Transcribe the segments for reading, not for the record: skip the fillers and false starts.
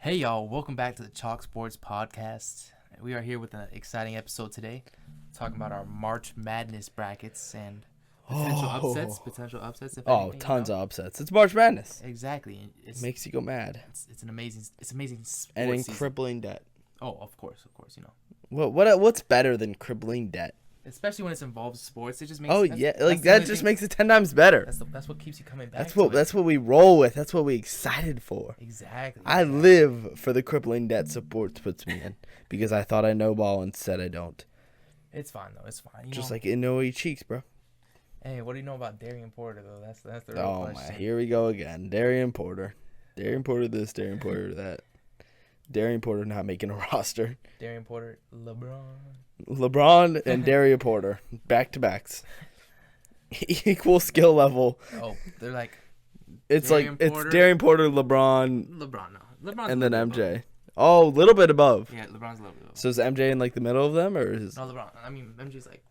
Hey y'all, welcome back to the Chalk Sports Podcast. We are here with an exciting episode today, talking about our March Madness brackets and potential upsets. Potential upsets, if anything. Tons of upsets. It's March Madness. Exactly. It makes you go mad. It's an amazing sports And in season. crippling debt. Oh, of course. What's better than crippling debt? Especially when it involves sports, it just makes. That just makes it 10 times better. That's what keeps you coming back. That's what we roll with. That's what we excited for. Exactly. I live for the crippling debt sports puts me in because I thought I know ball and said I don't. It's fine though. It's fine. Just like Inoue Cheeks, bro. Hey, what do you know about Darian Porter though? That's the real Oh question. my, here we go again. Darian Porter this, Darian Porter that. Darian Porter not making a roster. Darian Porter, LeBron and Darian Porter, back-to-backs. Equal skill level. Oh, they're like. It's Darian it's Porter, Darian Porter, LeBron, LeBron's and then a little bit MJ. above. Oh, a little bit above. Yeah, LeBron's a little bit above. So is MJ in like the middle of them, or is? No, LeBron. I mean, MJ's like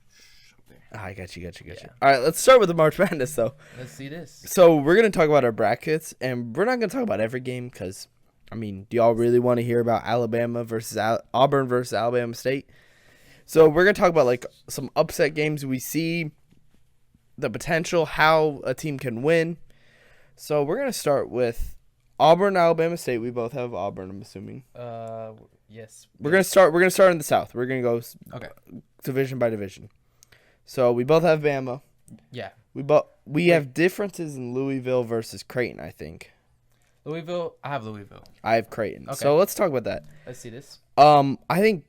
up there. I got you. Yeah. All right, let's start with the March Madness though. Let's see this. So we're gonna talk about our brackets, and we're not gonna talk about every game because, I mean, do y'all really want to hear about Alabama versus Auburn versus Alabama State? So we're gonna talk about like some upset games we see, the potential, how a team can win. So we're gonna start with Auburn, Alabama State. We both have Auburn, I'm assuming. Yes. We're gonna start in the South. We're gonna go Okay. division by division. So we both have Bama. Yeah. We have differences in Louisville versus Creighton, I think. Louisville. I have Louisville. I have Creighton. Okay. So let's talk about that. Let's see this. I think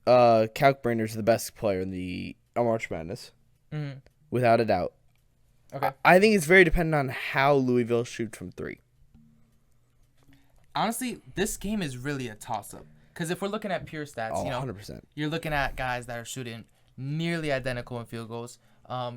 Kalkbrenner is the best player in the March Madness, Mm-hmm. without a doubt. Okay. I think it's very dependent on how Louisville shoots from three. Honestly, this game is really a toss-up. Because if we're looking at pure stats, 100%. you're looking at guys that are shooting nearly identical in field goals.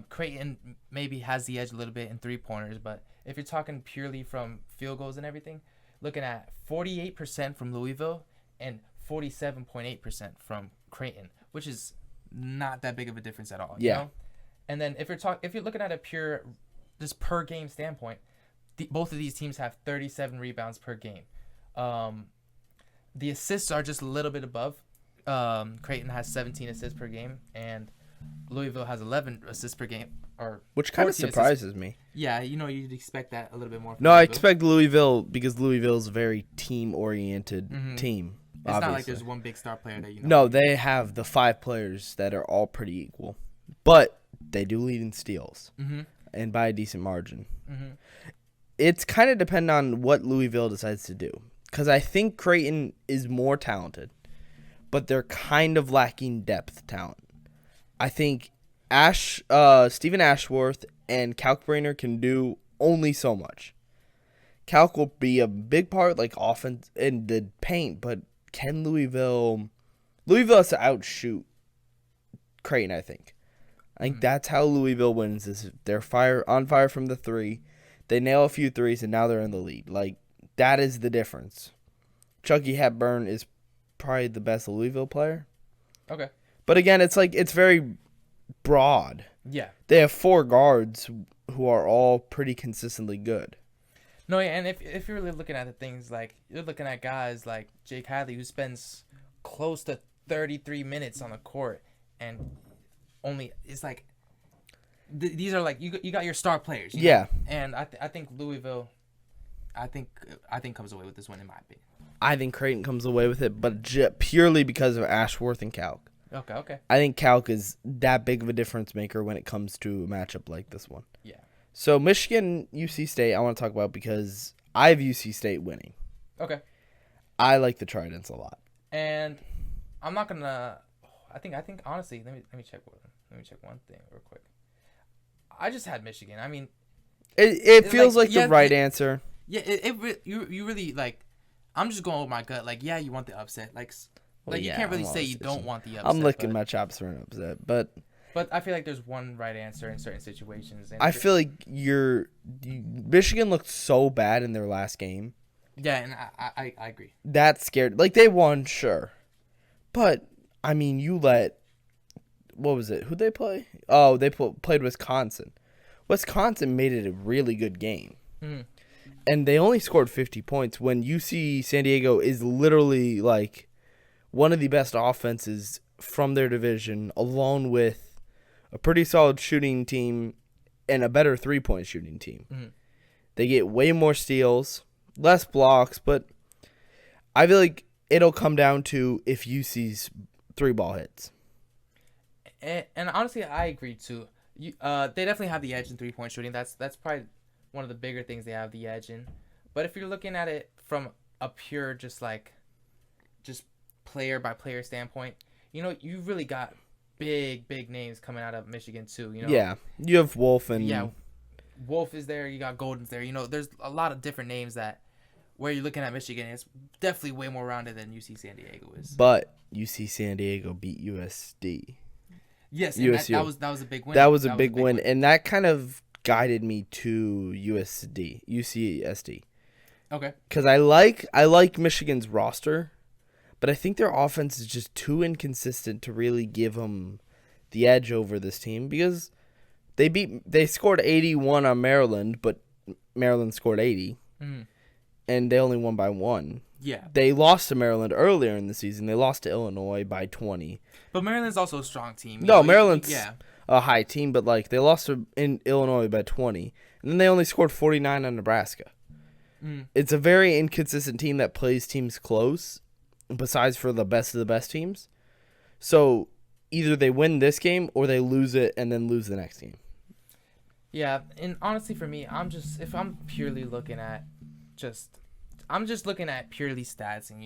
Creighton maybe has the edge a little bit in three-pointers, but if you're talking purely from field goals and everything, looking at 48% from Louisville and 47.8% from Creighton, which is not that big of a difference at all. Yeah. You know? And then if you're looking at a pure just per game standpoint, both of these teams have 37 rebounds per game. The assists are just a little bit above. Creighton has 17 assists per game, and Louisville has 11 assists per game. Which kind of 14 surprises me. Yeah, you'd expect that a little bit more. From No, I Louisville. expect Louisville because Louisville's a very team-oriented team. It's not like obviously. there's one big star player that you know. No, they have the 5 players that are all pretty equal. But they do lead in steals, and by a decent margin. It's kind of dependent on what Louisville decides to do. Because I think Creighton is more talented, but they're kind of lacking depth talent. I think Stephen Ashworth and Kalkbrenner can do only so much. Kalk will be a big part, like offense in the paint, but can Louisville has to outshoot Creighton, I think. I think that's how Louisville wins. Is they're on fire from the three, they nail a few threes, and now they're in the lead. Like, that is the difference. Chucky Hepburn is probably the best Louisville player. Okay. But again, it's very broad. Yeah. They have 4 guards who are all pretty consistently good. No, yeah, and if you're really looking at the things, like, you're looking at guys like Jake Hadley, who spends close to 33 minutes on the court, and only it's like these are like you got your star players. You know? And I think Louisville, I think comes away with this one in my opinion. I think Creighton comes away with it, but purely because of Ashworth and Kalk. Okay. I think Kalk is that big of a difference maker when it comes to a matchup like this one. Yeah. So Michigan, UC State, I want to talk about because I have UC State winning. Okay. I like the Tridents a lot. And I'm not gonna. I think honestly, let me check one thing real quick. I just had Michigan. I mean, it feels like the right answer. Yeah. You really like. I'm just going with my gut. Like, yeah, you want the upset. Like you can't really say you don't want the upset. I'm licking my chops for an upset, but I feel like there's one right answer in certain situations. And I feel like Michigan looked so bad in their last game. Yeah, and I agree. That scared. Like, they won, sure, but I mean, what was it? Who'd they play? Oh, they played Wisconsin. Wisconsin made it a really good game. and they only scored 50 points when UC San Diego is literally like one of the best offenses from their division, along with a pretty solid shooting team and a better three-point shooting team. Mm-hmm. They get way more steals, less blocks, but I feel like it'll come down to if UC's three ball hits. And honestly, I agree too. They definitely have the edge in 3-point shooting. That's probably one of the bigger things they have the edge in. But if you're looking at it from a pure just player by player standpoint, you've really got big names coming out of Michigan too. Yeah, you have Wolf and Wolf is there. You got Golden's there. There's a lot of different names that where you're looking at Michigan, it's definitely way more rounded than UC San Diego is. But UC San Diego beat USD. Yes, and that was a big win. That was a big win, and that kind of guided me to UCSD. Okay. Because I like Michigan's roster, but I think their offense is just too inconsistent to really give them the edge over this team because they scored 81 on Maryland, but Maryland scored 80, and they only won by 1. Yeah. They lost to Maryland earlier in the season. They lost to Illinois by 20. But Maryland's also a strong team. Maryland's a high team, but they lost in Illinois by 20, and then they only scored 49 on Nebraska. It's a very inconsistent team that plays teams close, besides for the best of the best teams. So either they win this game or they lose it and then lose the next game. Yeah, and honestly for me, I'm just looking at purely stats and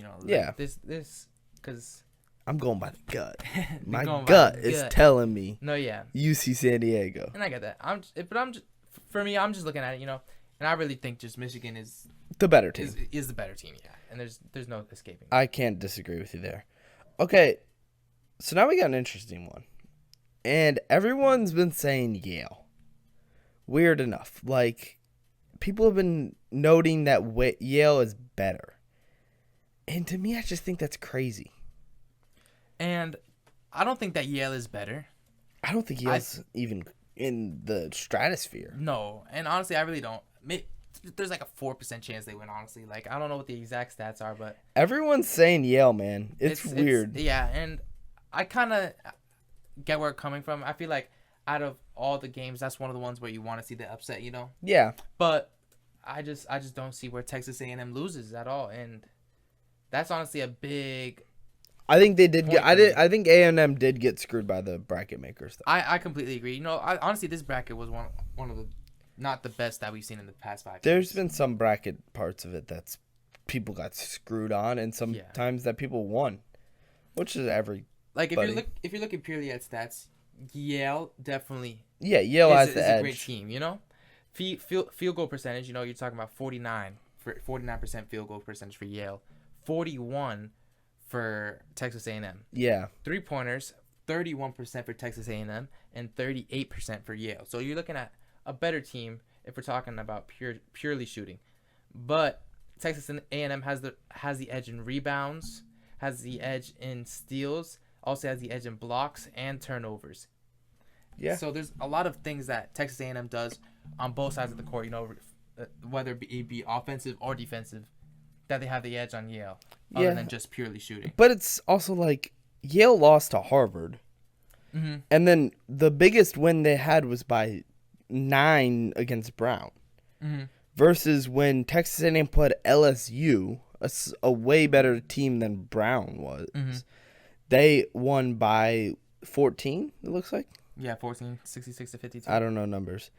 this because I'm going by the gut. My gut is telling me. No, yeah. UC San Diego. And I get that. I'm just looking at it, and I really think just Michigan is the better team. Is the better team, yeah. And there's no escaping. I can't disagree with you there. Okay, so now we got an interesting one, and everyone's been saying Yale. Weird enough, people have been noting that Yale is better, and to me, I just think that's crazy. And I don't think that Yale is better. I don't think Yale's even in the stratosphere. No, and honestly, I really don't. There's a 4% chance they win, honestly. I don't know what the exact stats are, but everyone's saying Yale, man. It's weird. Yeah, and I kind of get where it's coming from. I feel like out of all the games, that's one of the ones where you want to see the upset, Yeah. But I just don't see where Texas A&M loses at all, and that's honestly a big. I think they did get. I think A&M did get screwed by the bracket makers, though. I completely agree. Honestly, this bracket was one of the not the best that we've seen in the past 5 years. There's been some bracket parts of it that's people got screwed on, and sometimes that people won, which is every. If you're looking purely at stats, Yale definitely. Yeah, Yale has the edge. Is a great team, Field goal percentage, you're talking about 49% field goal percentage for Yale, 41 for Texas A&M. Yeah. 3-pointers, 31% for Texas A&M and 38% for Yale. So you're looking at a better team if we're talking about purely shooting. But Texas A&M has the edge in rebounds, has the edge in steals, also has the edge in blocks and turnovers. Yeah. So there's a lot of things that Texas A&M does on both sides of the court, whether it be offensive or defensive, that they have the edge on Yale, other than just purely shooting. But it's also Yale lost to Harvard, and then the biggest win they had was by 9 against Brown, versus when Texas A&M put LSU, a way better team than Brown was, they won by 14, it looks like. Yeah, 14, 66 to 52. I don't know numbers.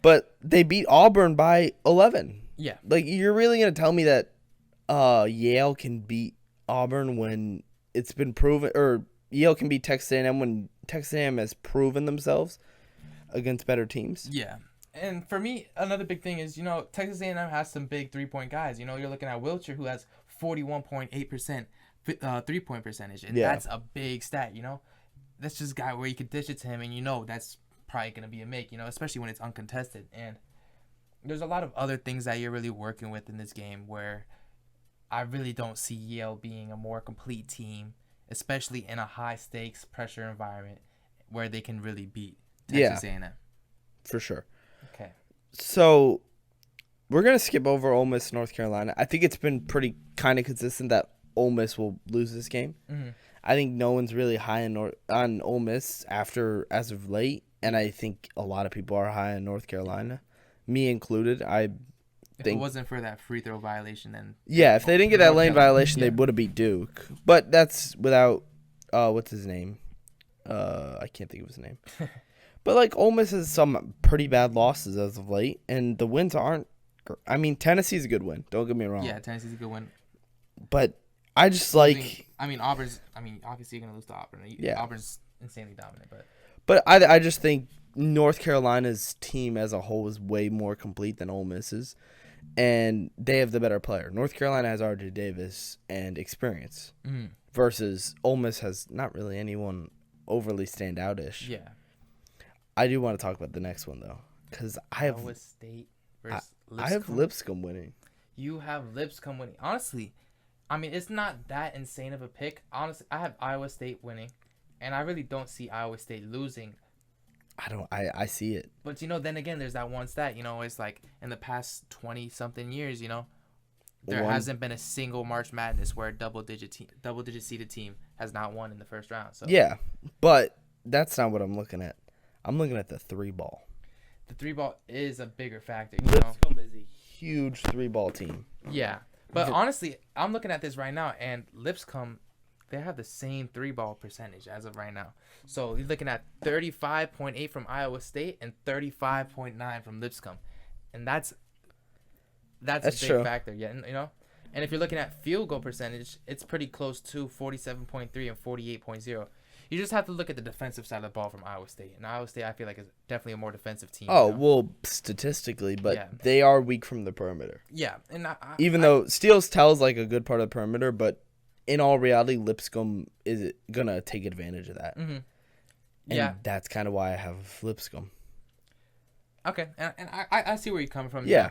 But they beat Auburn by 11. Yeah. You're really going to tell me that Yale can beat Auburn when it's been proven, or Yale can beat Texas A&M when Texas A&M has proven themselves against better teams? Yeah. And for me, another big thing is, Texas A&M has some big 3-point guys. You're looking at Wilcher, who has 41.8% 3-point percentage, and that's a big stat, That's just a guy where you could dish it to him, and that's probably going to be a make, especially when it's uncontested. And there's a lot of other things that you're really working with in this game where I really don't see Yale being a more complete team, especially in a high-stakes pressure environment where they can really beat Texas A&M. For sure. Okay. So we're gonna skip over Ole Miss, North Carolina. I think it's been pretty kind of consistent that Ole Miss will lose this game. Mm-hmm. I think no one's really high on Ole Miss as of late, and I think a lot of people are high on North Carolina, me included. If it wasn't for that free throw violation, then if they didn't get that lane violation, yeah. they would have beat Duke. But that's without what's his name? I can't think of his name. But like Ole Miss has some pretty bad losses as of late, and the wins aren't. I mean, Tennessee's a good win. Don't get me wrong. Yeah, Tennessee's a good win. But I just like. Auburn's. Obviously you're gonna lose to Auburn. Yeah. Auburn's insanely dominant, but. But I just think North Carolina's team as a whole is way more complete than Ole Miss's, and they have the better player. North Carolina has R.J. Davis and experience, versus Ole Miss has not really anyone overly standout-ish. Yeah. I do want to talk about the next one though, because I have Iowa State versus Lipscomb. I have Lipscomb winning. You have Lipscomb winning. Honestly, I mean, it's not that insane of a pick. Honestly, I have Iowa State winning, and I really don't see Iowa State losing. I see it. But, then again, there's that one stat, it's like in the past 20-something years, there hasn't been a single March Madness where a double-digit seeded team has not won in the first round. So yeah, but that's not what I'm looking at. I'm looking at the 3-ball. The 3-ball is a bigger factor, Lipscomb is a huge 3-ball team. Yeah. But honestly, I'm looking at this right now, and Lipscomb, they have the same 3-ball percentage as of right now. So you're looking at 35.8 from Iowa State and 35.9 from Lipscomb. And that's a big true. factor, And if you're looking at field goal percentage, it's pretty close to 47.3 and 48.0. You just have to look at the defensive side of the ball from Iowa State. And Iowa State, I feel like, is definitely a more defensive team. Oh, well, statistically, but they are weak from the perimeter. Yeah. And even though Steele's tells like a good part of the perimeter, but in all reality, Lipscomb is going to take advantage of that. Mm-hmm. And that's kind of why I have Lipscomb. Okay. And I see where you're coming from. Yeah.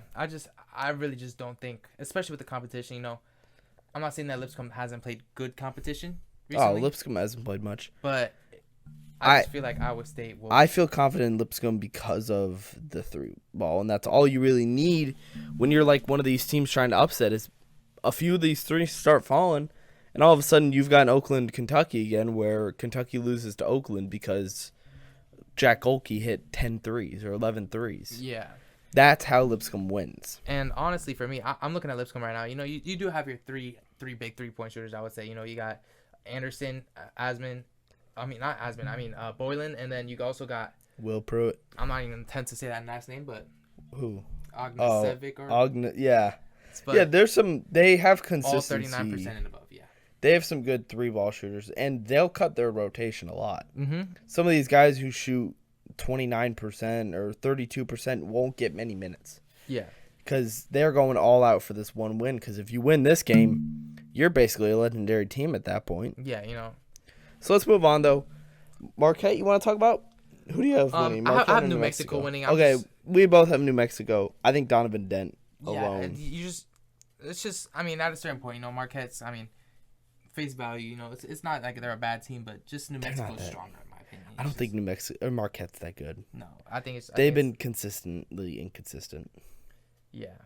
I really just don't think, especially with the competition, I'm not saying that Lipscomb hasn't played good competition recently. Oh, Lipscomb hasn't played much. But I just feel like Iowa State will. I feel confident in Lipscomb because of the 3-ball, and that's all you really need when you're like one of these teams trying to upset is a few of these threes start falling, and all of a sudden you've got Oakland, Kentucky again, where Kentucky loses to Oakland because Jack Golke hit 10 threes or 11 threes. Yeah. That's how Lipscomb wins. And honestly, for me, I'm looking at Lipscomb right now. You do have your three big 3-point shooters, I would say. You got Anderson, Boylan, and then you also got Will Pruitt. I'm not even intent to say that last name, but who? Ognasevic yeah. But yeah, there's some. They have consistency. All 39% and above, yeah. They have some good 3-ball shooters, and they'll cut their rotation a lot. Mm-hmm. Some of these guys who shoot 29% or 32% won't get many minutes. Yeah. Because they're going all out for this one win. Because if you win this game, you're basically a legendary team at that point. Yeah, So let's move on, though. Marquette, you want to talk about? Who do you have winning? I have New Mexico winning. We both have New Mexico. I think Donovan Dent alone. It's just, at a certain point, Marquette's, face value, it's not like they're a bad team, but just New Mexico's stronger, in my opinion. I don't think New Mexico or Marquette's that good. No, I think it's. They've been consistently inconsistent. Yeah.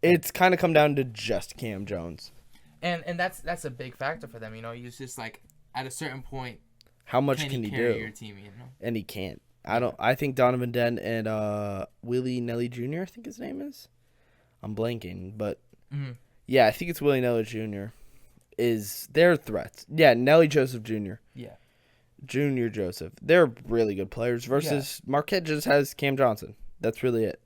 It's kind of come down to just Cam Jones. And that's a big factor for them, It's just like at a certain point, how much can he do? Your team, And he can't. I think Donovan Dent and Willie Nelly Jr. I think his name is. I'm blanking, but yeah, I think it's Willie Nelly Jr. is their threats. Yeah, Nelly Joseph Jr. Yeah. Junior Joseph. They're really good players versus Marquette just has Cam Johnson. That's really it.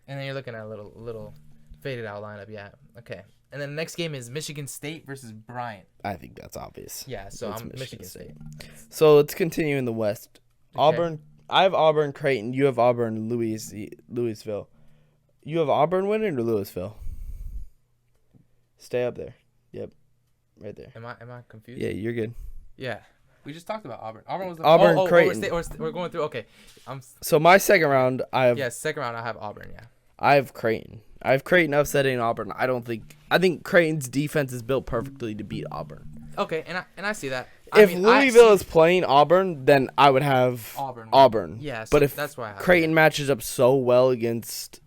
And then you're looking at a little faded out lineup, yeah. Okay. And then the next game is Michigan State versus Bryant. I think that's obvious. Yeah, so I'm Michigan State. So let's continue in the West. Okay. Auburn. I have Auburn Creighton. You have Auburn Louisville. You have Auburn winning or Louisville? Stay up there. Yep. Right there. Am I confused? Yeah, you're good. Yeah. We just talked about Auburn. Auburn was the Auburn Creighton. We're going through. Okay. So my second round, second round I have Auburn. Yeah. I have Creighton. I have Creighton upsetting Auburn. I think Creighton's defense is built perfectly to beat Auburn. Okay, and I see that. If Louisville is playing Auburn, then I would have Auburn. Yeah, so but if that's why Creighton matches up so well against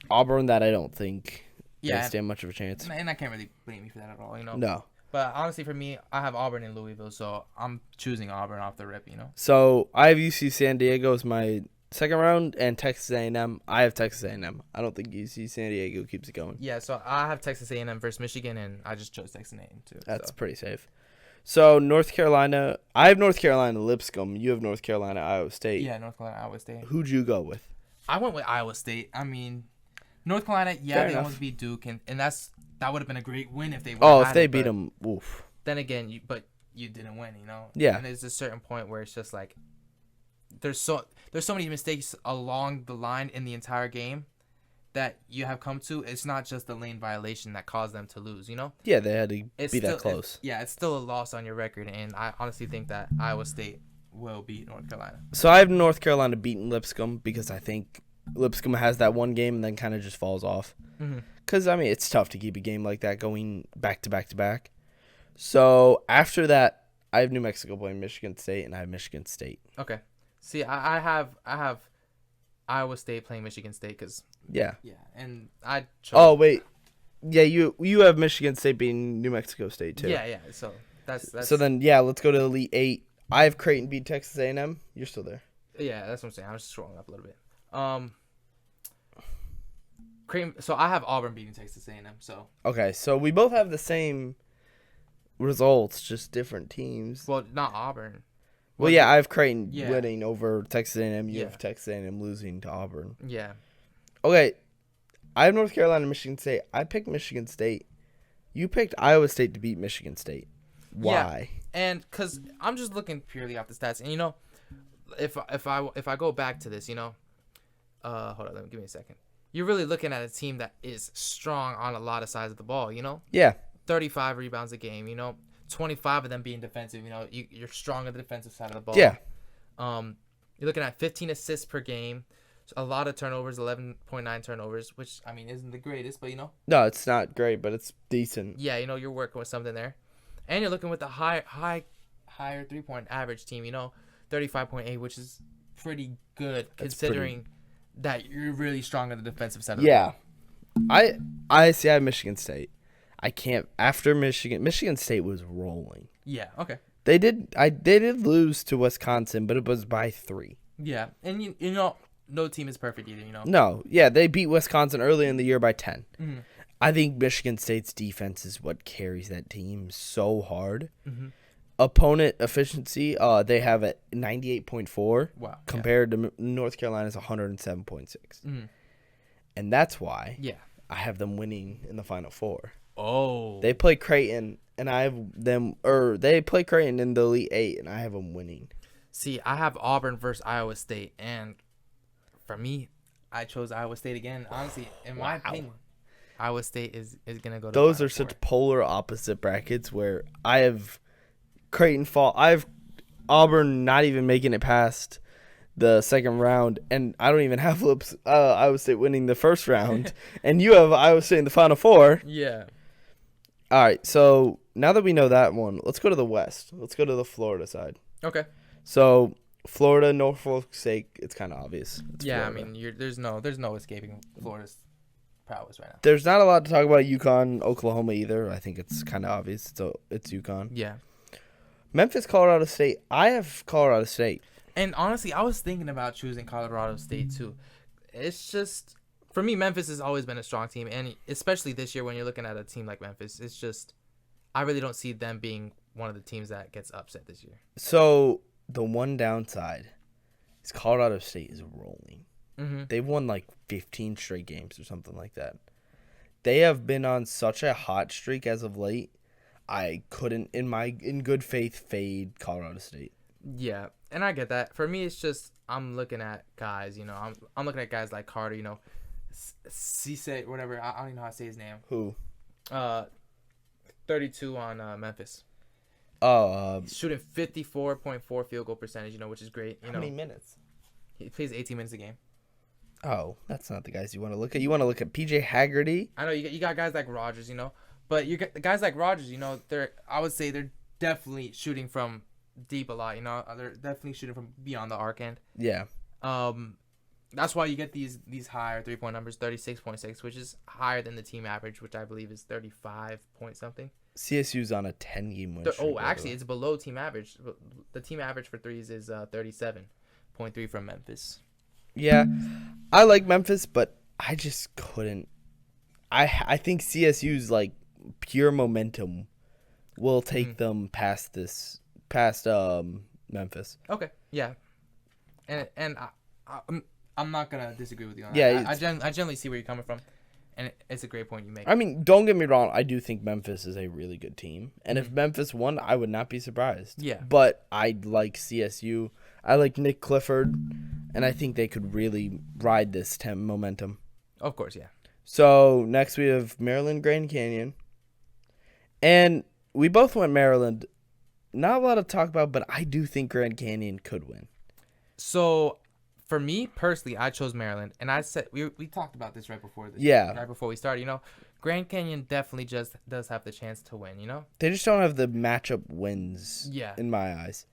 Auburn, that I don't think they Yeah, stand much of a chance. and I can't really blame you for that at all, you know. No. But honestly, for me, I have Auburn and Louisville, so I'm choosing Auburn off the rip, you know. So I have UC San Diego as my second round, and Texas A&M. I have Texas A&M. I don't think UC San Diego keeps it going. Yeah, so I have Texas A&M versus Michigan, and I just chose Texas A&M too. That's pretty safe. So North Carolina, I have North Carolina Lipscomb. You have North Carolina Iowa State. Yeah, North Carolina, Iowa State. Who'd you go with? I went with Iowa State. I mean, North Carolina, yeah, Fair they enough. almost beat Duke, and that would have been a great win if they. Oh, would've if had they it, beat but them, oof. Then again, you didn't win, you know. Yeah. And there's a certain point where it's just like, there's so many mistakes along the line in the entire game that you have come to. It's not just the lane violation that caused them to lose, you know. Yeah, they had to It's be still, that close. it's still a loss on your record, and I honestly think that Iowa State will beat North Carolina. So I have North Carolina beating Lipscomb because I think Lipscomb has that one game and then kind of just falls off. Because, I mean, it's tough to keep a game like that going back to back to back. So after that, I have New Mexico playing Michigan State, and I have Michigan State. Okay. See, I have Iowa State playing Michigan State because Yeah. and I chose. Oh, wait. Yeah, you have Michigan State beating New Mexico State, too. Yeah. So that's So then, yeah, let's go to Elite 8. I have Creighton beat Texas A&M. You're still there. yeah, that's what I'm saying. I was just scrolling up a little bit. Creighton. So I have Auburn beating Texas A&M. So Okay, so we both have the same results, just different teams. well, not Auburn. Well, yeah, I have Creighton Yeah. winning over Texas A&M. You Yeah. have Texas A&M losing to Auburn. Yeah. Okay, I have North Carolina, Michigan State. I picked Michigan State. You picked Iowa State to beat Michigan State. Why? And because I'm just looking purely off the stats, and you know, if I go back to this, you know, hold on, give me a second. You're really looking at a team that is strong on a lot of sides of the ball. You know, Yeah. 35 rebounds a game. You know, 25 of them being defensive. You know, you're strong on the defensive side of the ball. Yeah. You're looking at 15 assists per game. A lot of turnovers, 11.9 turnovers, which I mean isn't the greatest, but you know. No, it's not great, but it's decent. Yeah, you know, you're working with something there. And you're looking with a higher 3-point average team, you know, 35.8, which is pretty good considering that you're really strong on the defensive side of the Yeah. ball. I see I have Michigan State. I can't after Michigan State was rolling. Yeah, okay. They did lose to Wisconsin, but it was by 3. Yeah. And you know, no team is perfect either, you know. No, yeah, they beat Wisconsin early in the year by 10. Mhm. I think Michigan State's defense is what carries that team so hard. Mhm. Opponent efficiency, they have at 98.4 Wow. compared to North Carolina's 107.6. Mhm. And that's why Yeah. I have them winning in the Final Four. Oh. They play Creighton, and I have them, or they play Creighton in the Elite 8, and I have them winning. See, I have Auburn versus Iowa State, and for me, I chose Iowa State again. Honestly, in my opinion, Iowa State is gonna go to Those the are Final such Four. polar opposite brackets where I have Creighton fall. I have Auburn not even making it past the second round, and I don't even have Iowa State winning the first round, and you have Iowa State in the Final Four. Yeah. All right, so now that we know that one, let's go to the West. Let's go to the Florida side. Okay. So Florida, Norfolk State, it's kind of obvious. It's Yeah, Florida. I mean, there's no escaping Florida's prowess right now. There's not a lot to talk about UConn, Oklahoma either. I think it's kind of obvious. So it's UConn. Yeah. Memphis, Colorado State. I have Colorado State. And honestly, I was thinking about choosing Colorado State too. It's just for me, Memphis has always been a strong team, and especially this year when you're looking at a team like Memphis, it's just I really don't see them being one of the teams that gets upset this year. So the one downside is Colorado State is rolling. Mm-hmm. They've won like 15 straight games or something like that. They have been on such a hot streak as of late. I couldn't, in good faith, fade Colorado State. Yeah, and I get that. For me, it's just I'm looking at guys. You know, I'm looking at guys like Carter. You know, Cisse, whatever. I don't even know how to say his name. Who? 32 on Memphis. Oh, He's shooting 54.4 field goal percentage. You know, which is great. You know, minutes? he plays 18 minutes a game. Oh, that's not the guys you want to look at. You want to look at PJ Haggerty. I know you got guys like Rogers. You know, but you got guys like Rogers. You know, I would say they're definitely shooting from deep a lot. You know, they're definitely shooting from beyond the arc end. Yeah. That's why you get these higher 3-point numbers, 36.6, which is higher than the team average, which I believe is 35 point something. CSU's on a 10-game win streak. Actually, it's below team average. The team average for threes is 37.3 from Memphis. Yeah, I like Memphis, but I just couldn't. I think CSU's like pure momentum will take them past Memphis. Okay, yeah, and I'm not gonna disagree with you on that. Yeah, I generally see where you're coming from, and it's a great point you make. I mean, don't get me wrong. I do think Memphis is a really good team, and if Memphis won, I would not be surprised. Yeah, but I like CSU. I like Nick Clifford, and I think they could really ride this momentum. Of course, yeah. So next we have Maryland Grand Canyon, and we both went Maryland. Not a lot to talk about, but I do think Grand Canyon could win. So, for me personally, I chose Maryland, and I said we talked about this right before we started. You know, Grand Canyon definitely just does have the chance to win. You know, they just don't have the matchup wins. Yeah, in my eyes,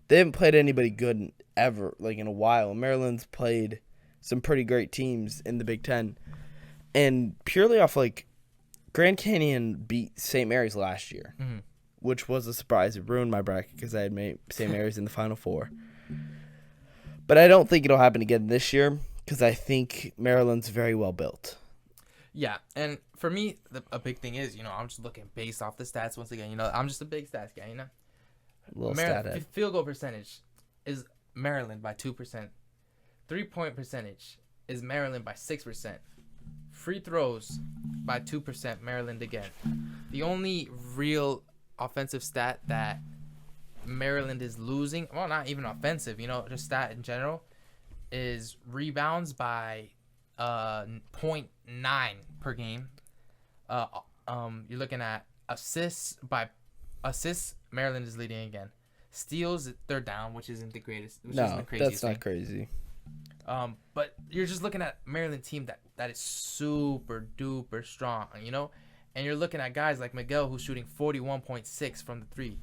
they haven't played anybody good ever, like in a while. Maryland's played some pretty great teams in the Big Ten, and purely off like Grand Canyon beat St. Mary's last year, which was a surprise. It ruined my bracket because I had made St. Mary's in the Final Four. But I don't think it'll happen again this year because I think Maryland's very well built. Yeah, and for me, a big thing is, you know, I'm just looking based off the stats once again. You know, I'm just a big stats guy, you know. Stat field goal percentage is Maryland by 2%. 3-point percentage is Maryland by 6%. Free throws by 2%, Maryland again. The only real offensive stat that Maryland is losing, well, not even offensive, you know, just stat in general, is rebounds by 0.9 per game. You're looking at assists. Maryland is leading again. Steals, they're down, which isn't the greatest. Isn't the craziest that's not crazy. But you're just looking at Maryland team that is super duper strong, you know, and you're looking at guys like Miguel who's shooting 41.6 from the three,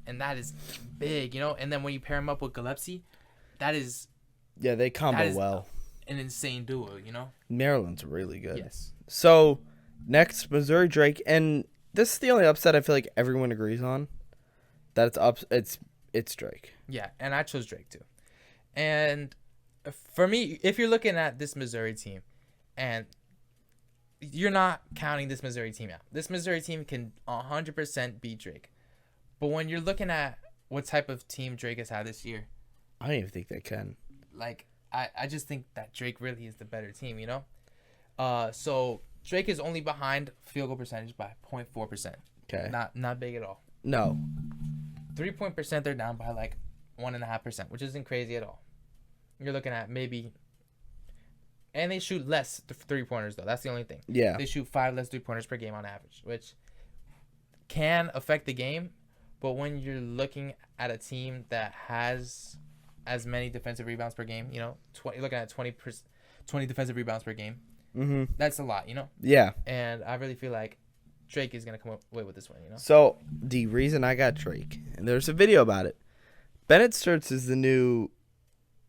and that is big, you know. And then when you pair him up with Gillespie, they combo well. An insane duo, you know. Maryland's really good. Yes. So next, Missouri Drake, and this is the only upset I feel like everyone agrees on. That it's Drake. Yeah, and I chose Drake too. And for me, if you're looking at this Missouri team, and you're not counting this Missouri team out, this Missouri team can 100% beat Drake. But when you're looking at what type of team Drake has had this year, I don't even think they can. Like, I just think that Drake really is the better team, you know? So Drake is only behind field goal percentage by 0.4%. Okay. Not big at all. No. 3-point percent, they're down by like 1.5%, which isn't crazy at all. You're looking at maybe, and they shoot less 3-pointers though. That's the only thing. Yeah. They shoot 5 less 3-pointers per game on average, which can affect the game. But when you're looking at a team that has as many defensive rebounds per game, you know, you're looking at 20 defensive rebounds per game. Mm-hmm. That's a lot, you know. Yeah. And I really feel like Drake is gonna come away with this one, you know. So the reason I got Drake, and there's a video about it. Bennett Sturts is the new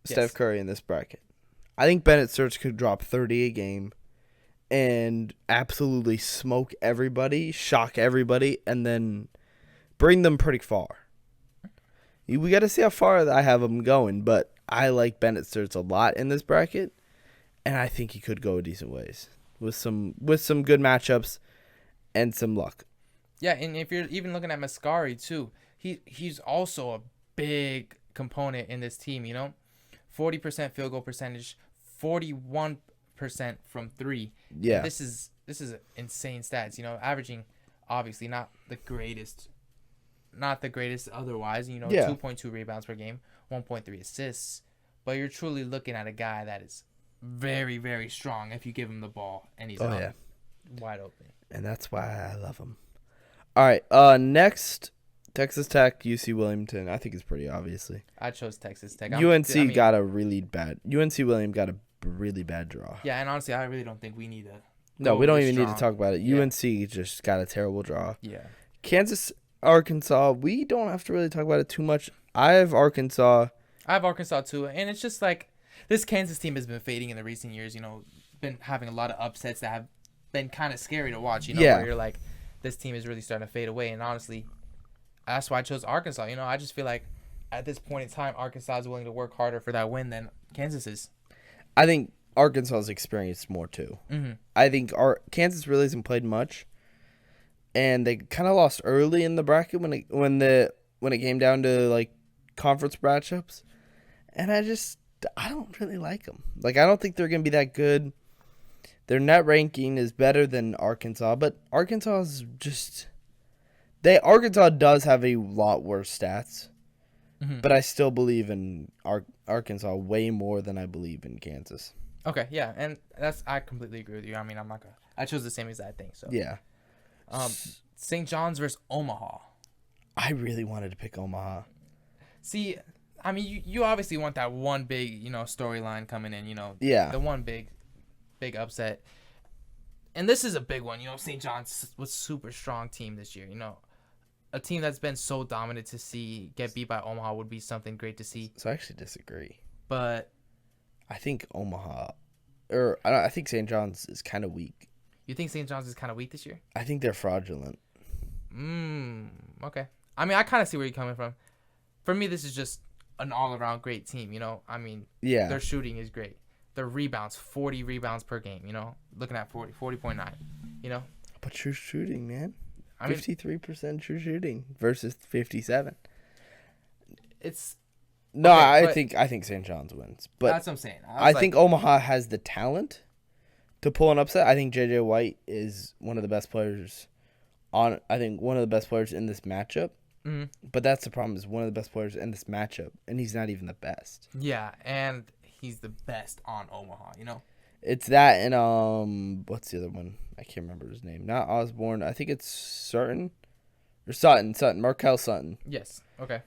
Steph Curry in this bracket. I think Bennett Sturts could drop 30 a game and absolutely smoke everybody, shock everybody, and then bring them pretty far. We got to see how far I have him going, but I like Bennett Sturts a lot in this bracket, and I think he could go a decent ways with some good matchups and some luck. Yeah, and if you're even looking at Mascari too, he's also a big component in this team, you know. 40% field goal percentage, 41% from 3. Yeah. This is insane stats, you know, averaging obviously not the greatest otherwise, you know, 2.2 rebounds per game, 1.3 assists, but you're truly looking at a guy that is very, very strong if you give him the ball and he's wide open. And that's why I love him. All right, next, Texas Tech, UC Williamson. I think it's pretty obviously. I chose Texas Tech. UNC got a really bad draw. Yeah, and honestly, I really don't think we need to. No, we don't even need to talk about it. Yeah. UNC just got a terrible draw. Yeah. Kansas, Arkansas, we don't have to really talk about it too much. I have Arkansas too, and it's just like This Kansas team has been fading in the recent years. Been having a lot of upsets that have been kind of scary to watch. Yeah. Where you're like, this team is really starting to fade away. And honestly, that's why I chose Arkansas. I just feel like at this point in time, Arkansas is willing to work harder for that win than Kansas is. I think Arkansas's experienced more too. Mm-hmm. I think Kansas really hasn't played much, and they kind of lost early in the bracket when it came down to like conference matchups, and I don't really like them. Like, I don't think they're gonna be that good. Their net ranking is better than Arkansas, but Arkansas does have a lot worse stats. Mm-hmm. But I still believe in Arkansas way more than I believe in Kansas. Okay, yeah, and I completely agree with you. I mean, I chose the same exact thing. So Yeah. St. John's versus Omaha. I really wanted to pick Omaha. See, I mean, you obviously want that one big, storyline coming in, Yeah. the one big upset. And this is a big one, St. John's was super strong team this year, A team that's been so dominant to see get beat by Omaha would be something great to see. So I actually disagree. But I think I think St. John's is kind of weak. you think St. John's is kind of weak this year? I think they're fraudulent. Okay. I mean, I kind of see where you're coming from. For me, this is just an all-around great team, I mean, Yeah. their shooting is great. Their rebounds, 40 rebounds per game, looking at 40.9, But true shooting, man. I mean, 53% true shooting versus 57. it's No, okay, I think St. John's wins. But that's what I'm saying. I think Omaha has the talent to pull an upset. I think JJ White is one of the best players one of the best players in this matchup. Mm-hmm. But that's the problem, is one of the best players in this matchup, and he's not even the best. Yeah, and he's the best on Omaha, It's that and what's the other one? I can't remember his name. Not Osborne. I think it's Sutton. Markel Sutton. Yes. Okay.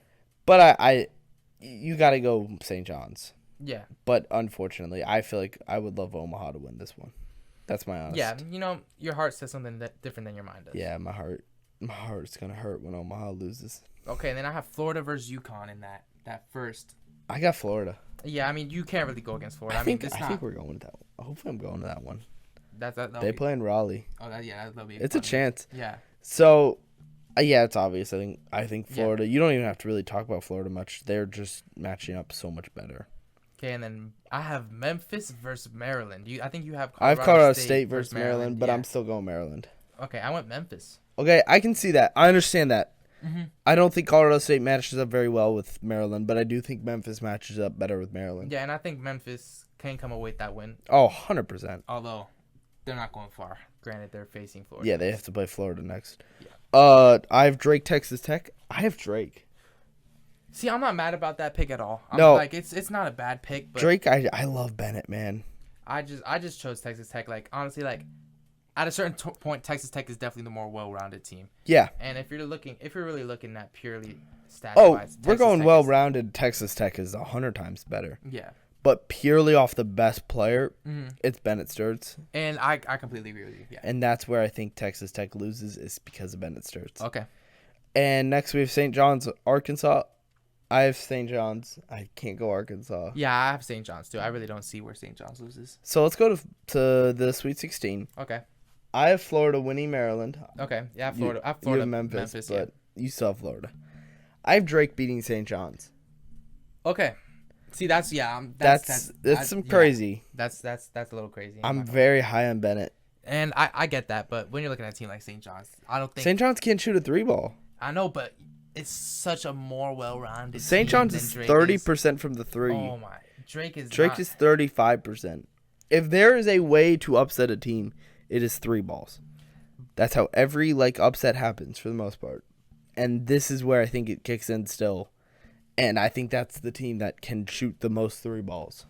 But you got to go St. John's. Yeah. But unfortunately, I feel like I would love Omaha to win this one. That's my honest. Yeah, your heart says something different than your mind does. Yeah, my heart's gonna hurt when Omaha loses. Okay, and then I have Florida versus UConn in that first. I got Florida. Yeah, I mean, you can't really go against Florida. I think we're going to that one. Hopefully, I'm going to that one. They play in Raleigh. Oh, that'll be. It's a chance. Yeah. So, yeah, it's obvious. I think Florida. Yeah. You don't even have to really talk about Florida much. They're just matching up so much better. Okay, and then I have Memphis versus Maryland. I think you have. I have Colorado State versus Maryland, but yeah. I'm still going Maryland. Okay, I went Memphis. Okay, I can see that. I understand that. Mm-hmm. I don't think Colorado State matches up very well with Maryland, but I do think Memphis matches up better with Maryland. Yeah, and I think Memphis can come away with that win. Oh, 100%. Although, they're not going far. Granted, they're facing Florida. Yeah, they have to play Florida next. Yeah. I have Drake, Texas Tech. I have Drake. See, I'm not mad about that pick at all. No. Like, it's not a bad pick. But Drake, I love Bennett, man. I just chose Texas Tech. Like, honestly, like, at a certain point, Texas Tech is definitely the more well-rounded team. Yeah. And if you're really looking at purely stats-wise, we're going well-rounded. Texas Tech is 100 times better. Yeah. But purely off the best player, it's Bennett Sturts. And I completely agree with you. Yeah. And that's where I think Texas Tech loses, is because of Bennett Sturts. Okay. And next we have St. John's, Arkansas. I have St. John's. I can't go Arkansas. Yeah, I have St. John's too. I really don't see where St. John's loses. So let's go to the Sweet 16. Okay. I have Florida winning Maryland. Okay. Yeah, Florida. I have Florida. Florida. You have Memphis, but yeah. you still have Florida. I have Drake beating St. John's. Okay. See, that's crazy. That's a little crazy. I'm very high on Bennett. And I get that, but when you're looking at a team like St. John's, I don't think St. John's can't shoot a 3-ball. I know, but it's such a more well-rounded. St. John's is 30% from the 3. Oh my, Drake is 35%. If there is a way to upset a team, it is 3 balls. That's how every upset happens for the most part. And this is where I think it kicks in still. And I think that's the team that can shoot the most 3 balls.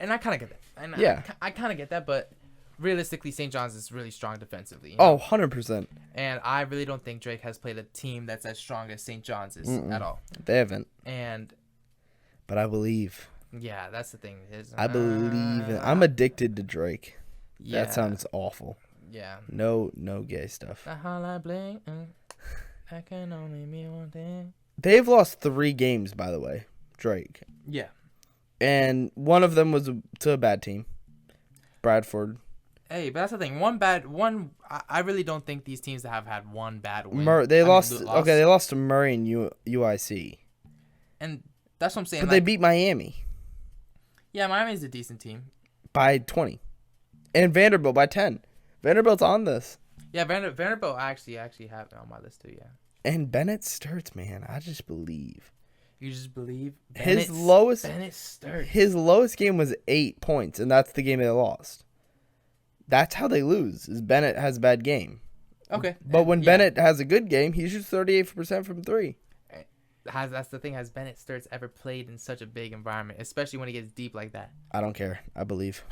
And I kind of get that. And yeah. I kind of get that, but realistically, St. John's is really strong defensively. Oh, 100%. And I really don't think Drake has played a team that's as strong as St. John's is at all. They haven't. But I believe. Yeah, that's the thing. I believe. I'm addicted to Drake. Yeah. That sounds awful. Yeah. No gay stuff. I can only mean one thing. They've lost 3 games, by the way. Drake. Yeah. And one of them was to a bad team. Bradford. Hey, but that's the thing. I really don't think these teams that have had one bad win. They lost. Okay, they lost to Murray and UIC. And that's what I'm saying. But they beat Miami. Yeah, Miami's a decent team. By 20. And Vanderbilt by 10. Vanderbilt's on this. Yeah, Vanderbilt I actually have it on my list too, yeah. And Bennett Sturts, man. I just believe. You just believe? Bennett Sturts. His lowest game was 8 points, and that's the game they lost. That's how they lose, is Bennett has a bad game. Okay. But when Bennett has a good game, he shoots 38% from 3. That's the thing. Has Bennett Sturts ever played in such a big environment, especially when he gets deep like that? I don't care. I believe.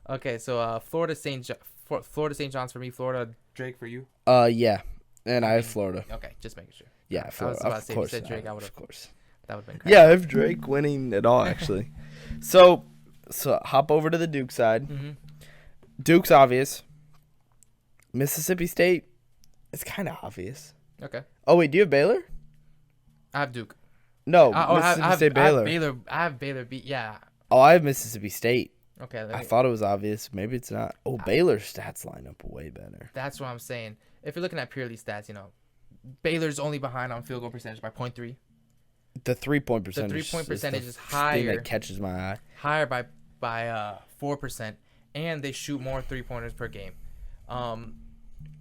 Okay, so Florida St. John's for me, Florida Drake for you. Yeah. And I have Florida. Okay, just making sure. Yeah, Florida. I was about to say, if you said Drake, of course. That would have been crazy. Yeah, I have Drake winning it all, actually. So hop over to the Duke side. Mm-hmm. Duke's obvious. Mississippi State is kind of obvious. Okay. Oh, wait, do you have Baylor? I have Duke. No, Mississippi State, Baylor. I have Baylor beat, yeah. Oh, I have Mississippi State. Okay. I thought it was obvious. Maybe it's not. Oh, Baylor's stats line up way better. That's what I'm saying. If you're looking at purely stats, Baylor's only behind on field goal percentage by 0.3. The 3-point percentage. The 3-point percentage is higher. Thing that catches my eye. Higher by 4%, and they shoot more 3-pointers per game.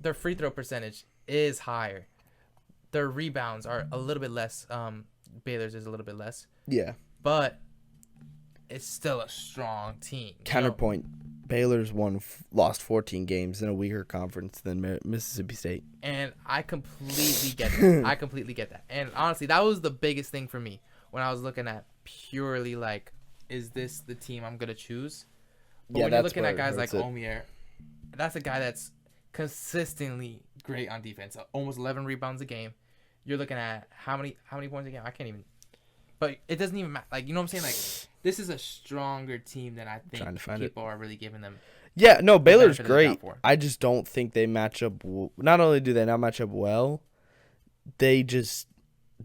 Their free throw percentage is higher. Their rebounds are a little bit less. Baylor's is a little bit less. Yeah. But it's still a strong team. Counterpoint. Baylor's lost 14 games in a weaker conference than Mississippi State. And I completely get that. And honestly, that was the biggest thing for me when I was looking at purely like, is this the team I'm going to choose? But when you're looking at guys like Omier, that's a guy that's consistently great on defense. Almost 11 rebounds a game. You're looking at how many points a game? I can't even. But it doesn't even matter. Like, you know what I'm saying? Like, this is a stronger team than I think people are really giving them. Yeah, no, Baylor's great. I just don't think they match up. Not only do they not match up well, they just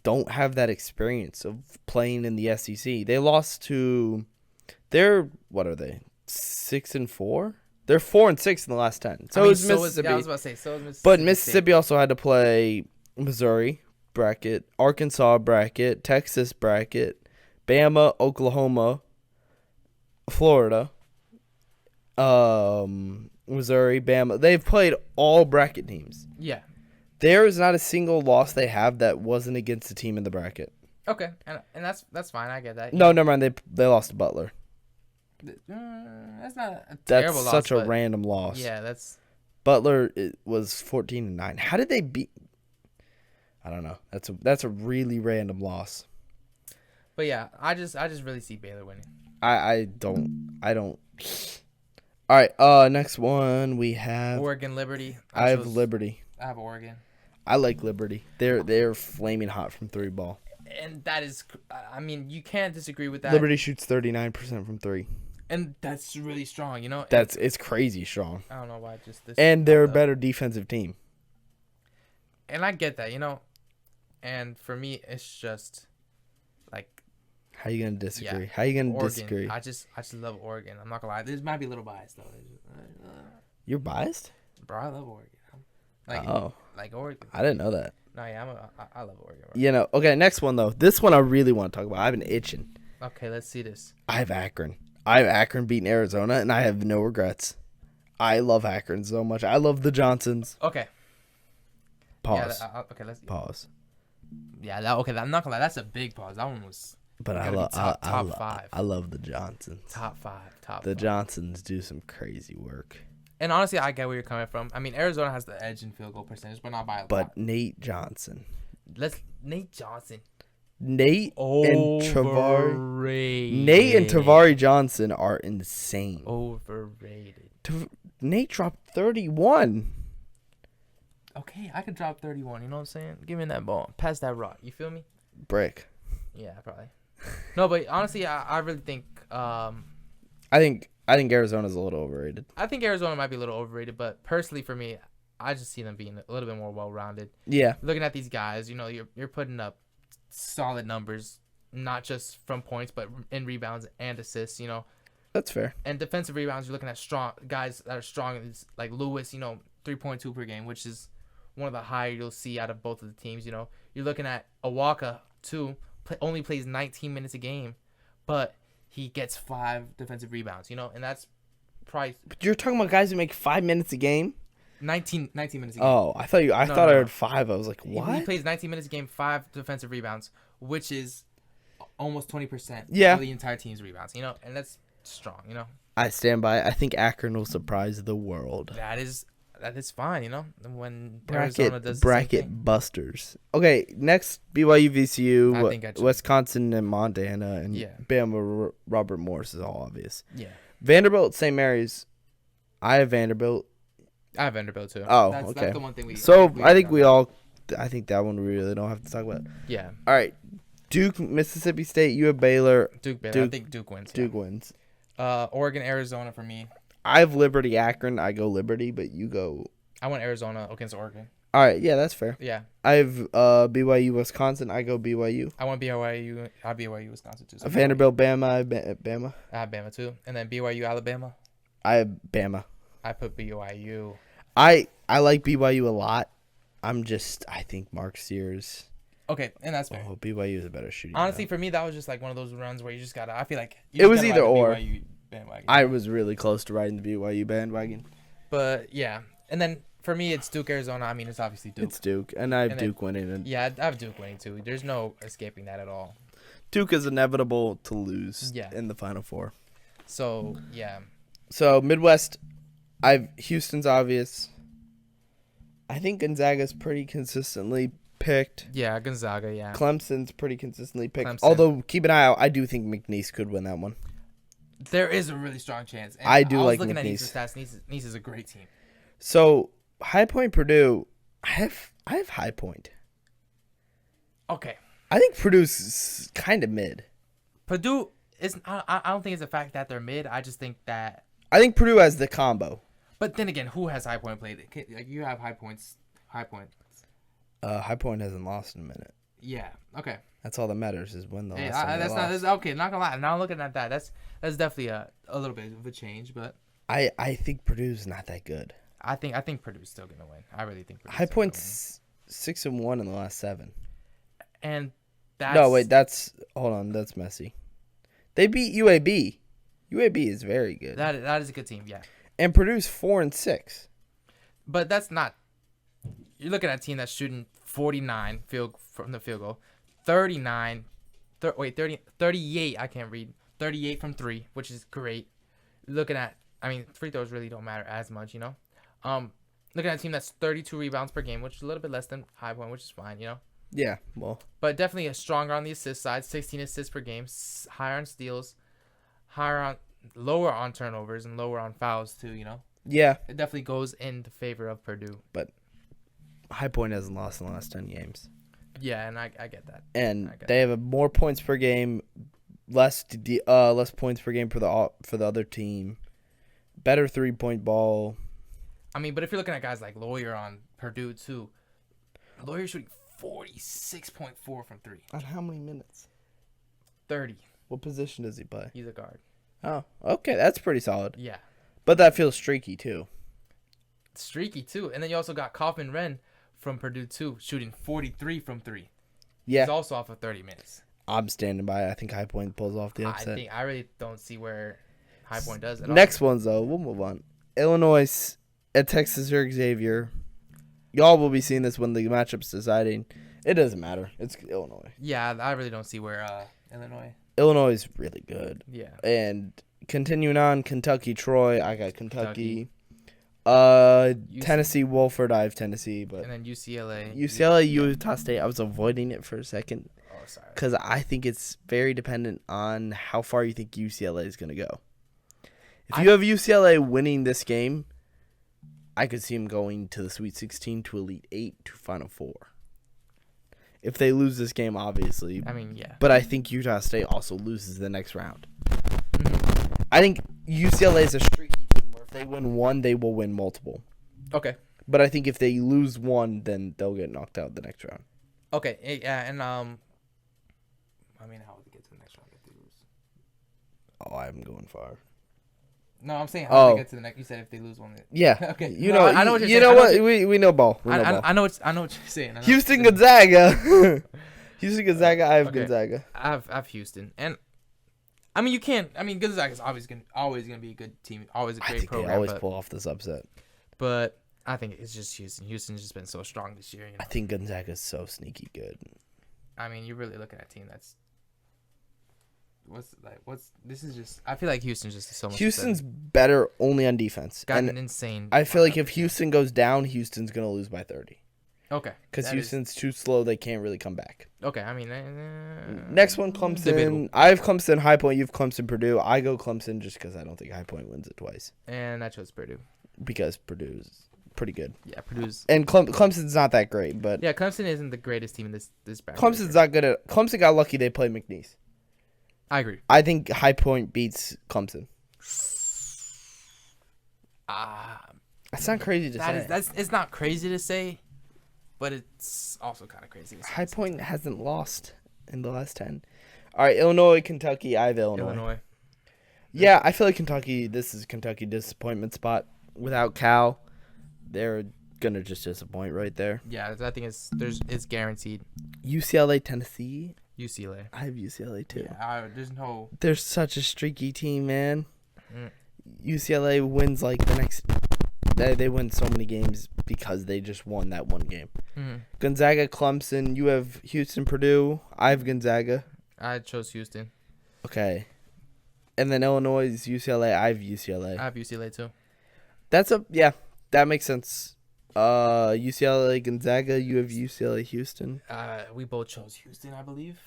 don't have that experience of playing in the SEC. They lost to. What are they? 6-4. They're 4-6 in the last 10. So is Mississippi. I was about to say so is Mississippi. But Mississippi also had to play Missouri bracket, Arkansas bracket, Texas bracket, Bama, Oklahoma, Florida, Missouri, Bama. They've played all bracket teams. Yeah. There is not a single loss they have that wasn't against a team in the bracket. Okay, and that's fine. I get that. No, never mind. They lost to Butler. That's not a terrible loss. That's such a random loss. Yeah, that's. Butler was 14-9. How did they beat? I don't know. That's a really random loss. But yeah, I just really see Baylor winning. I don't. All right. Next one we have Oregon Liberty. I have Liberty. I have Oregon. I like Liberty. They're flaming hot from 3 ball. And that is, I mean, you can't disagree with that. Liberty shoots 39% from 3. And that's really strong, It's crazy strong. I don't know why just this. And they're a better defensive team. And I get that, And for me, it's just like. How you gonna disagree? Yeah, How you gonna Oregon, disagree? I just love Oregon. I'm not gonna lie. This might be a little biased though. You're biased? Bro, I love Oregon. Like Oregon. I didn't know that. No, yeah, I love Oregon. Bro. Okay, next one though. This one I really want to talk about. I've been itching. Okay, let's see this. I have Akron. I have Akron beating Arizona, and I have no regrets. I love Akron so much. I love the Johnsons. Okay. Pause. Yeah, okay, let's pause. Yeah, I'm not gonna lie. That's a big pause. That one was. But I love top 5. I love the Johnsons. Top 5. The Johnsons do some crazy work. And honestly, I get where you're coming from. I mean, Arizona has the edge in field goal percentage, but not by a lot. But Nate Johnson. Nate Johnson. Nate and Tavari Johnson are insane. Overrated. Nate dropped 31. Okay, I could drop 31. You know what I'm saying? Give me that ball. Pass that rock. You feel me? Brick. Yeah, probably. No, but honestly, I really think. I think Arizona's a little overrated. I think Arizona might be a little overrated, but personally for me, I just see them being a little bit more well-rounded. Yeah. Looking at these guys, you're putting up solid numbers not just from points, but in rebounds and assists. You know, That's fair. and defensive rebounds, you're looking at strong guys that are strong. It's like Lewis, 3.2 per game, which is one of the higher you'll see out of both of the teams. You're looking at Awaka too. Only plays 19 minutes a game, but he gets 5 defensive rebounds. And that's probably But you're talking about guys who make 5 minutes a game. 19 minutes a game. Oh, I thought I No, thought no, I no. heard 5. I was like, He what? plays 19 minutes a game, 5 defensive rebounds, which is almost 20% Yeah. of the entire team's rebounds. And that's strong. I stand by. I think Akron will surprise the world. That is fine. When Arizona does the same Bracket thing. busters. Okay, next BYU VCU, I think I should- Wisconsin and Montana, and Yeah. Bama Robert Morris is all obvious. Yeah, Vanderbilt, St. Mary's. I have Vanderbilt. I have Vanderbilt too. Oh, That's okay. the one thing we. So I think agree we on. all. I think that one we really don't have to talk about. Yeah, All right, Duke, Mississippi State. You have Baylor. Duke. I Duke- think Duke wins. Duke wins. Oregon, Arizona for me. I have Liberty, Akron. I go Liberty, but you go. I want Arizona against Oregon. All right, yeah, that's fair. Yeah, I have BYU, Wisconsin. I go BYU. I want BYU. I have BYU, Wisconsin too. So Vanderbilt, Bama. I have Bama. I have Bama too, and then BYU, Alabama. I have Bama. I put BYU. I like BYU a lot. I think Mark Sears. Okay, and that's fair. Oh, BYU is a better shooting. Honestly, guard. for me, that was just like one of those runs where you just gotta. I feel like It was gotta either ride the or. BYU bandwagon. I was really close to riding the BYU bandwagon. But yeah, and then for me, it's Duke, Arizona. I mean, it's obviously Duke. It's Duke, and I have And then- Duke winning. And Yeah, I have Duke winning too. There's no escaping that at all. Duke is inevitable to lose Yeah. in the Final Four. So yeah, So Midwest, Houston's obvious. I think Gonzaga's pretty consistently picked. yeah, Gonzaga. Yeah, Clemson's pretty consistently picked. Clemson. Although keep an eye out, I do think McNeese could win that one. there is a really strong chance. And I do was like looking at McNeese. Nice's stats. Nice is a great team. So High Point, Purdue. I have High Point. Okay, I think Purdue's kind of mid. Purdue is. I don't think it's the fact that they're mid. I just think that. I think Purdue has the combo. But then again, who has High Point played? Like you have High Points. High Point. High Point hasn't lost in a minute. Yeah. Okay. That's all that matters is when the Hey, last time they that's not. lost. That's, okay. Not gonna lie. Now looking at that, that's definitely a little bit of a change. But I think Purdue's not that good. I think Purdue's still gonna win. I really think Purdue's High still gonna Point's 6-1 in the last 7. win. And that's No, wait, hold on, that's messy. They beat UAB. UAB is very good. that is a good team. Yeah. And Purdue's 4-6. But that's not. You're looking at a team that's shooting 49 from the field goal, 39, 38. I can't read. 38 from 3, which is great. Looking at, free throws really don't matter as much, Looking at a team that's 32 rebounds per game, which is a little bit less than High Point, which is fine, Yeah, well, But definitely a stronger on the assist side, 16 assists per game, higher on steals, lower on turnovers, and lower on fouls too, yeah, It definitely goes in the favor of Purdue. but High Point hasn't lost in the last 10 games. Yeah, and I get that. And I get they have more points per game, less points per game for the other team. Better 3-point ball. But if you're looking at guys like Lawyer on Purdue too, Lawyer's shooting 46.4 from 3. On how many minutes? 30. What position does he play? He's a guard. Oh, okay, that's pretty solid. Yeah. But that feels streaky too. Streaky too. And then you also got Kaufman Wren from Purdue too, shooting 43 from 3. Yeah, He's also off of 30 minutes. I'm standing by. I think High Point pulls off the upset. I really don't see where High Point does at all. Next ones though, we'll move on. Illinois at Texas or Xavier. Y'all will be seeing this when the matchup's deciding. It doesn't matter. It's Illinois. Yeah, I really don't see where Illinois. Illinois is really good. Yeah. And continuing on, Kentucky, Troy. I got Kentucky. Tennessee, Wolford. I have Tennessee, but And then UCLA. UCLA, Utah State. I was avoiding it for a second Oh, sorry. because I think it's very dependent on how far you think UCLA is going to go. If you have UCLA winning this game, I could see them going to the Sweet 16, to Elite 8, to Final 4. If they lose this game, obviously. Yeah. But I think Utah State also loses the next round. Mhm. I think UCLA is a streaky team where if they win one, they will win multiple. Okay. But I think if they lose one, then they'll get knocked out the next round. Okay. Yeah, and I mean, how would they get to the next round if they lose? Oh, I'm going far. No, I'm saying how would Oh. they get to the next. You said if they lose one. Yeah. Okay. You No, know. I know what you're you saying. know I know what? what We know ball. We know ball. I know what you're saying. I know what Houston you're saying. Gonzaga. Houston Gonzaga. I have Okay. Gonzaga. I have Houston, and I mean you can't. I mean Gonzaga is always gonna be a good team, always a I great think program. they always but, pull off this upset. but I think it's just Houston. Houston's just been so strong this year. I think Gonzaga's so sneaky good. I mean, you're really looking at a team that's this is just. I feel like Houston's just so much. Houston's better only on defense. got And an insane. I feel like if lineup. Houston goes down, Houston's going to lose by 30. Okay. Because that is- Houston's too slow. They can't really come back. Okay, I mean. Next one, Clemson. Debatable. I have Clemson, High Point. You have Clemson, Purdue. I go Clemson just because I don't think High Point wins it twice. And I chose Purdue. Because Purdue's pretty good. Yeah, Purdue's. And Clemson's not that great, but Yeah, Clemson isn't the greatest team in this bracket. Clemson's not good at. Clemson got lucky they played McNeese. I agree. I think High Point beats Clemson. That's not crazy to say. It's not crazy to say, but it's also kind of crazy to say. High Point hasn't lost in the last 10. All right, Illinois, Kentucky. I have Illinois. Yeah, I feel like Kentucky. This is Kentucky disappointment spot. Without Cal, they're gonna just disappoint right there. Yeah, I think it's guaranteed. UCLA, Tennessee. UCLA. I have UCLA too. Yeah, there's no. They're such a streaky team, man. Mm. UCLA wins like the next. They win so many games because they just won that one game. Mhm. Gonzaga, Clemson. You have Houston, Purdue. I have Gonzaga. I chose Houston. Okay. And then Illinois is UCLA. I have UCLA. I have UCLA too. Yeah, that makes sense. UCLA, Gonzaga. You have UCLA, Houston. We both chose Houston, I believe.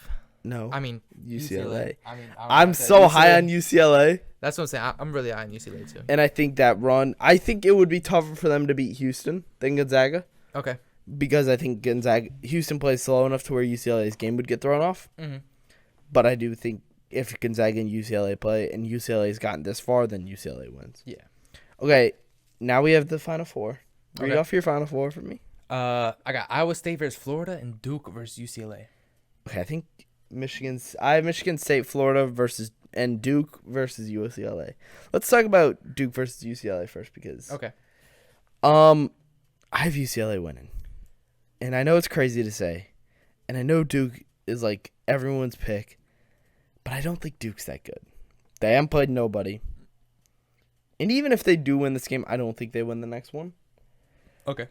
No, I mean UCLA. I mean, I'm so high on UCLA, That's what I'm saying. I'm really high on UCLA too. and I think that run. I think it would be tougher for them to beat Houston than Gonzaga Okay. because I think Houston plays slow enough to where UCLA's game would get thrown off. Mm-hmm. But I do think if Gonzaga and UCLA play, and UCLA's gotten this far, then UCLA wins. Yeah. Okay, now we have the Final Four. Read Okay. off your Final Four for me. I got Iowa State versus Florida and Duke versus UCLA. Okay, I think I have Michigan State, Florida and Duke versus UCLA. Let's talk about Duke versus UCLA first because Okay. I have UCLA winning. And I know it's crazy to say. And I know Duke is like everyone's pick, but I don't think Duke's that good. They haven't played nobody. And even if they do win this game, I don't think they win the next one. Okay.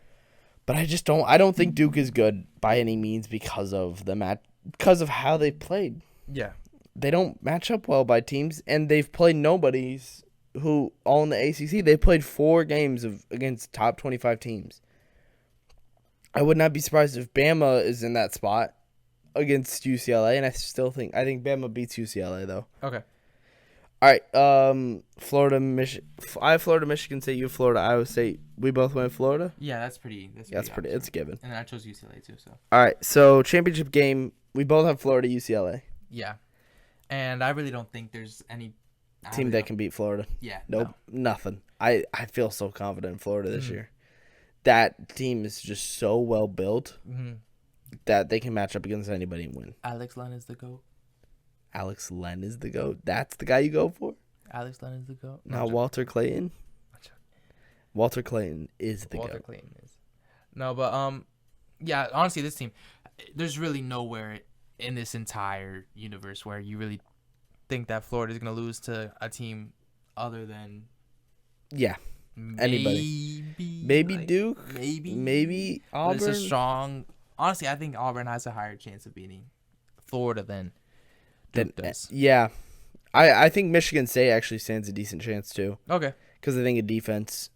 But I don't think Duke is good by any means because of because of how they played. Yeah. They don't match up well by teams, and they've played nobodies who all in the ACC. They played 4 games against top 25 teams. I would not be surprised if Bama is in that spot against UCLA, and I think Bama beats UCLA though. Okay. All right, Florida, I have Florida, Michigan State. You have Florida, Iowa State. We both went Florida. Yeah, that's pretty. That's pretty. It's a given. And I chose UCLA too. So. All right, so championship game. We both have Florida, UCLA. Yeah. And I really don't think there's any Team that can beat Florida. Yeah. Nope, nothing. I feel so confident in Florida this Mhm. year. That team is just so well built Mm-hmm. that they can match up against anybody and win. Alex Len is the GOAT. Alex Len is the GOAT. That's the guy you go for? Alex Len is the GOAT. Now Walter Clayton. joking. Walter Clayton is the Walter GOAT. Clayton is. No, but yeah. Honestly, this team, there's really nowhere in this entire universe where you really think that Florida is gonna lose to a team other than Yeah. Anybody. Maybe like, Duke. Maybe But Auburn. it's a strong. Honestly, I think Auburn has a higher chance of beating Florida than Duke does. Yeah. I think Michigan State actually stands a decent chance too Okay. because I think of defense.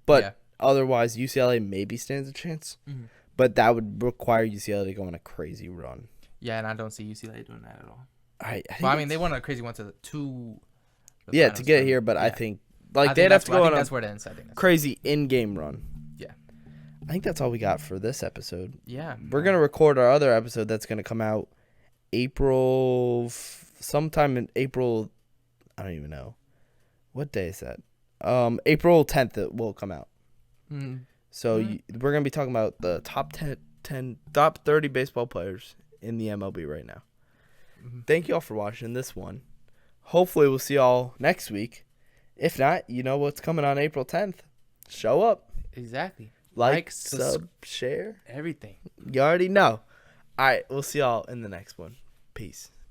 But Yeah. otherwise, UCLA maybe stands a chance. Mhm. But that would require UCLA to go on a crazy run. Yeah, and I don't see UCLA doing that at all. Well, I mean, they won a crazy one to the two. the yeah, finals to get for- here, but I yeah. think I think they'd have to I go think on that's a where it ends. I think. That's crazy in-game run. Yeah. I think that's all we got for this episode. Yeah. We're gonna record our other episode that's gonna come out sometime in April. I don't even know what day is that. April 10th it will come out. Mm. So Mhm. we're gonna be talking about the top 10 top 30 baseball players in the MLB right now. thank you all for watching this one. Hopefully, we'll see y'all next week. If not, you know what's coming on April 10th. Show up. Exactly. Like, sub, share. Everything. You already know. All right, we'll see y'all in the next one. Peace.